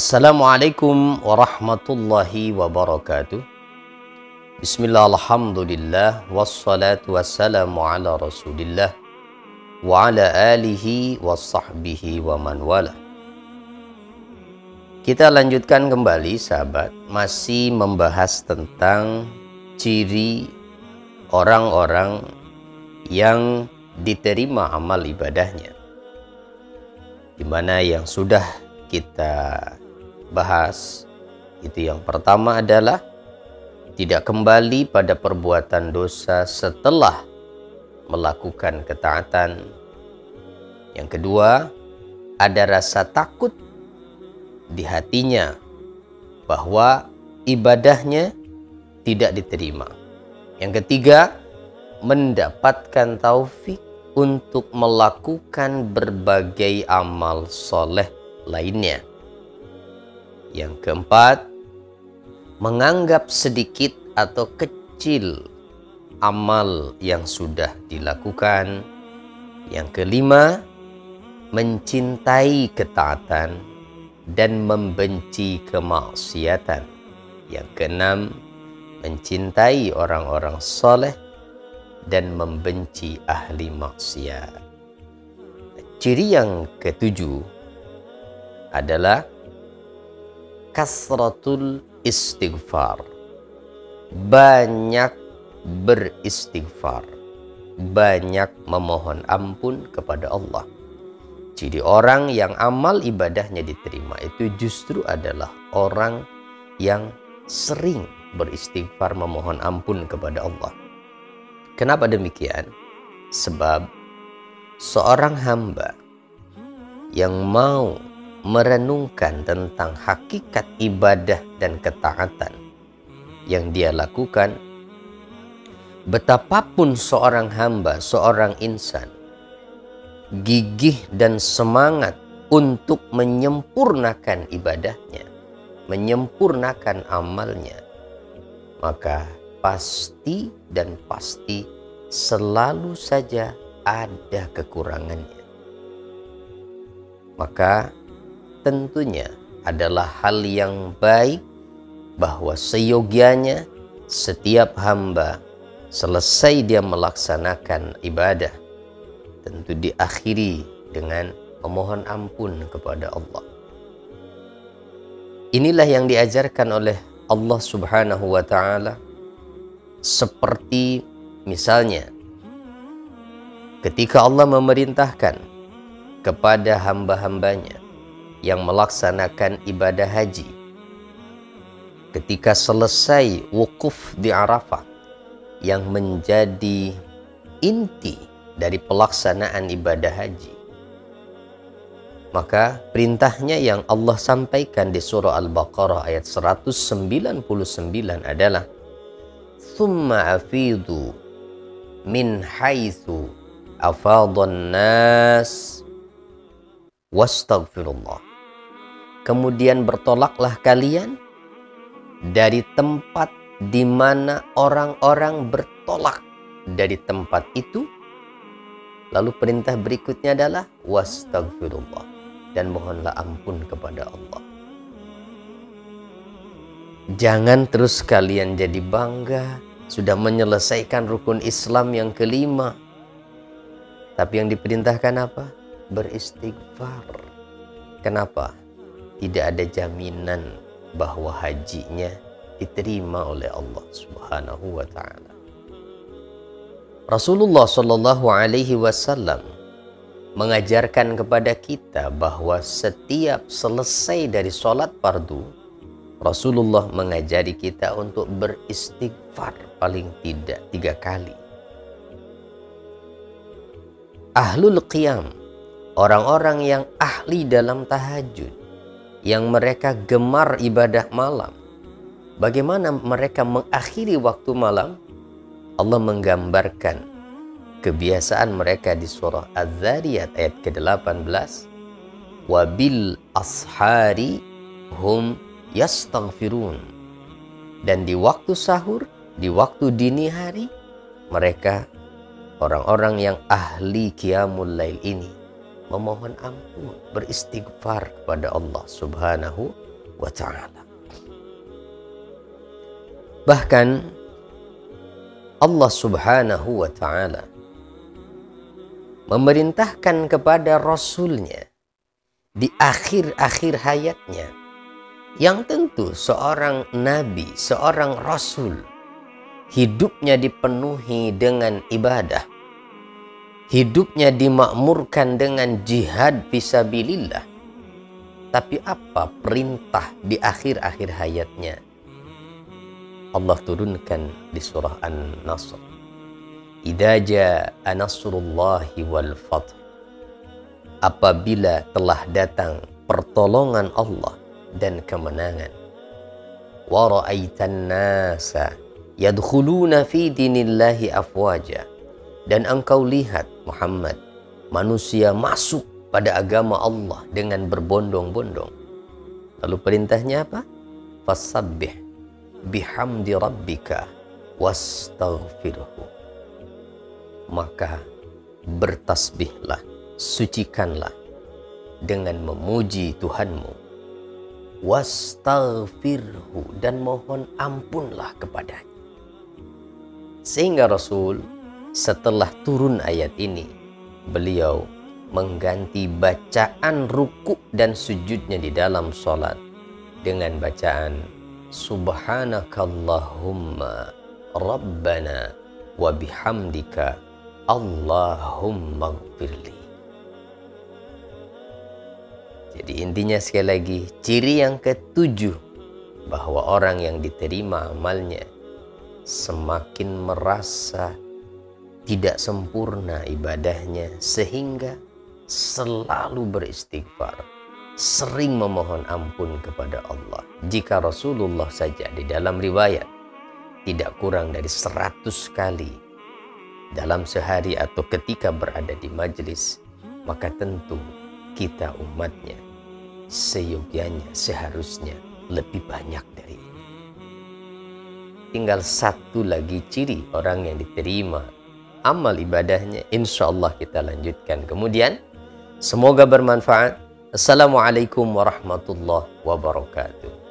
Assalamualaikum warahmatullahi wabarakatuh. Bismillah, alhamdulillah, wassalatu wassalamu ala rasulillah wa ala alihi wa sahbihi wa man wala. Kita lanjutkan kembali sahabat, masih membahas tentang ciri orang-orang yang diterima amal ibadahnya, di mana yang sudah kita bahas itu yang pertama adalah tidak kembali pada perbuatan dosa setelah melakukan ketaatan. Yang kedua, ada rasa takut di hatinya bahwa ibadahnya tidak diterima. Yang ketiga, mendapatkan taufik untuk melakukan berbagai amal soleh lainnya. Yang keempat, menganggap sedikit atau kecil amal yang sudah dilakukan. Yang kelima, mencintai ketaatan dan membenci kemaksiatan. Yang keenam, mencintai orang-orang soleh dan membenci ahli maksiat. Ciri yang ketujuh adalah kasratul istighfar, banyak beristighfar, banyak memohon ampun kepada Allah. Jadi orang yang amal ibadahnya diterima itu justru adalah orang yang sering beristighfar, memohon ampun kepada Allah. Kenapa demikian? Sebab seorang hamba yang mau merenungkan tentang hakikat ibadah dan ketaatan yang dia lakukan, betapapun seorang hamba, seorang insan gigih dan semangat untuk menyempurnakan ibadahnya, menyempurnakan amalnya, maka pasti dan pasti selalu saja ada kekurangannya. Maka tentunya adalah hal yang baik bahwa seyogianya setiap hamba selesai dia melaksanakan ibadah, tentu diakhiri dengan memohon ampun kepada Allah. Inilah yang diajarkan oleh Allah Subhanahu wa ta'ala, seperti misalnya ketika Allah memerintahkan kepada hamba-hambanya yang melaksanakan ibadah haji, ketika selesai wukuf di Arafah yang menjadi inti dari pelaksanaan ibadah haji, maka perintahnya yang Allah sampaikan di surah Al-Baqarah ayat 199 adalah thumma afidu min haitsu afadhan nas wastaghfirullah. Kemudian bertolaklah kalian dari tempat di mana orang-orang bertolak dari tempat itu. Lalu perintah berikutnya adalah wastaghfirullah, dan mohonlah ampun kepada Allah. Jangan terus kalian jadi bangga sudah menyelesaikan rukun Islam yang kelima, tapi yang diperintahkan apa? Beristighfar. Kenapa? Tidak ada jaminan bahwa hajinya diterima oleh Allah Subhanahu wa ta'ala. Rasulullah Shallallahu Alaihi Wasallam mengajarkan kepada kita bahwa setiap selesai dari sholat fardu, Rasulullah mengajari kita untuk beristighfar paling tidak 3 kali. Ahlul qiyam, orang-orang yang ahli dalam tahajud, yang mereka gemar ibadah malam, bagaimana mereka mengakhiri waktu malam? Allah menggambarkan kebiasaan mereka di surah Az-Zariyat ayat ke-18, wabil ashari hum yastaghfirun, dan di waktu sahur, di waktu dini hari, mereka orang-orang yang ahli qiyamul lail ini memohon ampun, beristighfar kepada Allah Subhanahu wa ta'ala. Bahkan Allah subhanahu wa ta'ala memerintahkan kepada Rasulnya di akhir-akhir hayatnya, yang tentu seorang nabi, seorang rasul, hidupnya dipenuhi dengan ibadah, hidupnya dimakmurkan dengan jihad fisabilillah. Tapi apa perintah di akhir-akhir hayatnya? Allah turunkan di surah An-Nasr, idza jaa nasrullahi wal fath, apabila telah datang pertolongan Allah dan kemenangan. Wa ra'aitan nasa yadkhuluna fi dinillahi afwaja, dan engkau lihat Muhammad, manusia masuk pada agama Allah dengan berbondong-bondong. Lalu perintahnya apa? Fasabbih bihamdi rabbika wastaghfirhu. Maka bertasbihlah, sucikanlah dengan memuji Tuhanmu, wastaghfirhu, dan mohon ampunlah kepadanya. Sehingga Rasul setelah turun ayat ini, beliau mengganti bacaan rukuk dan sujudnya di dalam sholat dengan bacaan subhanakallahumma rabbana wa bihamdika Allahumma gfirli. Jadi intinya sekali lagi, ciri yang ketujuh bahwa orang yang diterima amalnya semakin merasa tidak sempurna ibadahnya, sehingga selalu beristighfar, sering memohon ampun kepada Allah. Jika Rasulullah saja di dalam riwayat tidak kurang dari 100 kali dalam sehari atau ketika berada di majelis, maka tentu kita umatnya seyogyanya, seharusnya lebih banyak dari ini. Tinggal satu lagi ciri orang yang diterima amal ibadahnya, insya Allah kita lanjutkan kemudian. Semoga bermanfaat. Assalamualaikum warahmatullahi wabarakatuh.